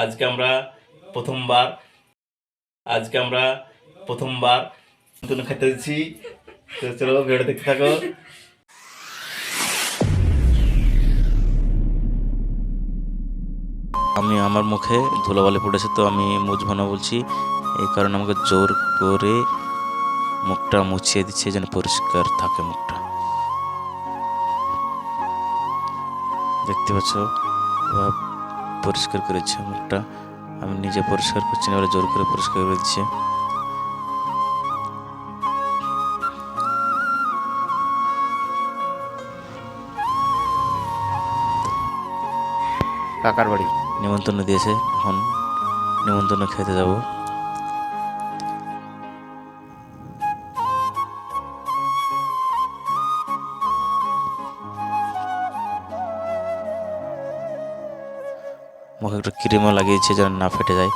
আজকে আমরা প্রথমবার নতুন খেতে দিচ্ছি। তো চলো ভিডিওটা দেখতে থাকো। আমি আমার মুখে ধুলোবালি পড়েছে, তো আমি মুছবো বলছি, এই কারণে আমাকে জোর করে মুখটা মুছিয়ে দিচ্ছে যেন পরিষ্কার থাকে মুখটা। দেখতে পাচ্ছ পরিষ্কার করেছে মুখটা, আমি নিজে পরিষ্কার করছি না, জোর করে পরিষ্কার করে দিচ্ছে। কাকার বাড়ি নিমন্ত্রণ দিয়েছে, এখন নিমন্ত্রণ খেতে যাব। মুখে একটা ক্রিমও লাগিয়েছে যেন না ফেটে যায়।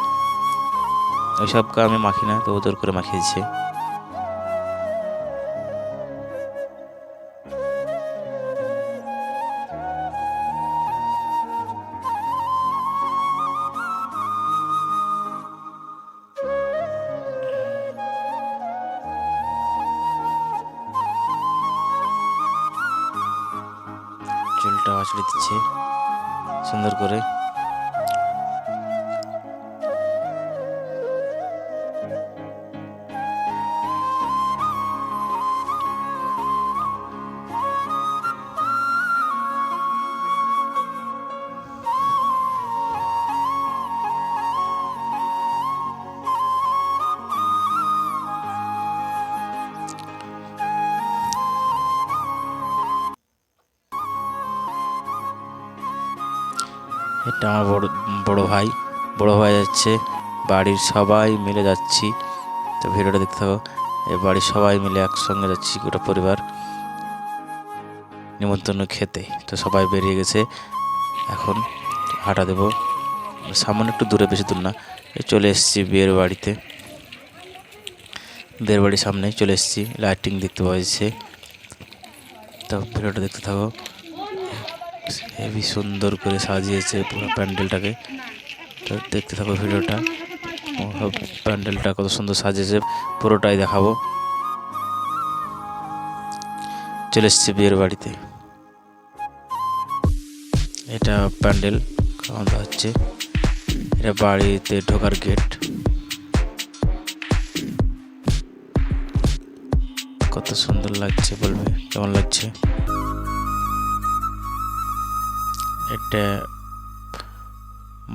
ওইসব আমি মাখি না, তো জোর করে মাখিয়ে দিচ্ছে। চুলটা আঁচড়ে দিচ্ছে সুন্দর করে। এটা আমার বড় ভাই যাচ্ছে, বাড়ির সবাই মিলে যাচ্ছি। তো ভিডিওটা দেখতে থাকো। এই বাড়ির সবাই মিলে একসঙ্গে যাচ্ছি, গোটা পরিবার নিমন্ত্রণ খেতে। তো সবাই বেরিয়ে গেছে, এখন হাঁটা দেবো সামান্য একটু দূরে, বেশি দূর না। চলে এসেছি বিয়ের বাড়িতে, বিয়ের বাড়ির সামনে চলে এসেছি। লাইটিং দেখতে পাওয়া যাচ্ছে, তো ভিডিওটা দেখতে থাকো। হেবি সুন্দর করে সাজিয়েছে পুরো প্যান্ডেলটাকে, তো দেখতে থাকো ভিডিওটা। প্যান্ডেলটা কত সুন্দর সাজিয়েছে পুরোটাই দেখাবো। চলে এসেছি বিয়ের বাড়িতে, এটা প্যান্ডেল বাঁধা হচ্ছে, এটা বাড়িতে ঢোকার গেট। কত সুন্দর লাগছে, বলবে কেমন লাগছে। একটা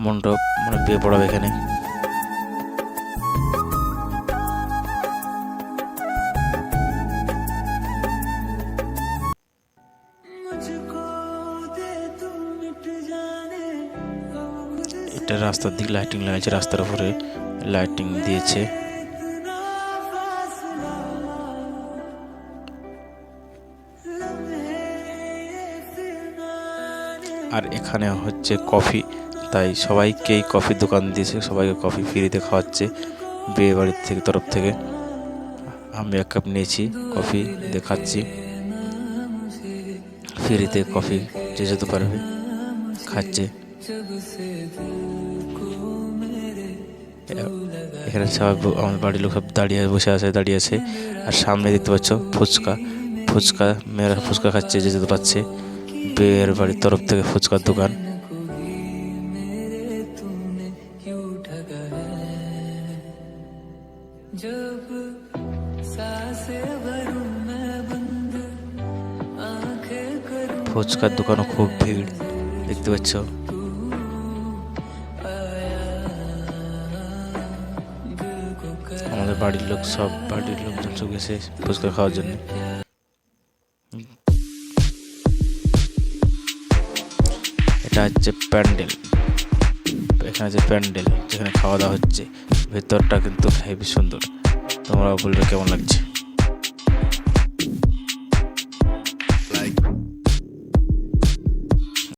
মণ্ডপ, মানে বিয়ে পড়াবে এখানে। এটা রাস্তার দিকে লাইটিং লাগাইছে, রাস্তার উপরে লাইটিং দিয়েছে। আর এখানে হচ্ছে কফি, তাই সবাইকেই কফির দোকান দিয়েছে, সবাইকে কফি ফ্রিতে খাওয়াচ্ছে বিয়ে বাড়ির তরফ থেকে। আমি এক কাপ নিয়েছি, কফি দেখাচ্ছি, ফ্রিতে কফি যে যেতে পারবে খাচ্ছে। এখানে সবাই আমার বাড়ির লোক সব বসে আছে। আর সামনে দেখতে পাচ্ছ ফুচকা মেয়েরা ফুচকা খাচ্ছে, যে যেতে পারছে। বিয়ের বাড়ির তরফ থেকে ফুচকার দোকান। ফুচকার দোকানও খুব ভিড় দেখতে পাচ্ছ। আমাদের বাড়ির লোকজন সব গেছে ফুচকা খাওয়ার জন্য। এটা হচ্ছে প্যান্ডেল, এখানে যে প্যান্ডেল যেখানে খাওয়া দাওয়া হচ্ছে, ভেতরটা কিন্তু হেবি সুন্দর। তোমরা বলবে কেমন লাগছে।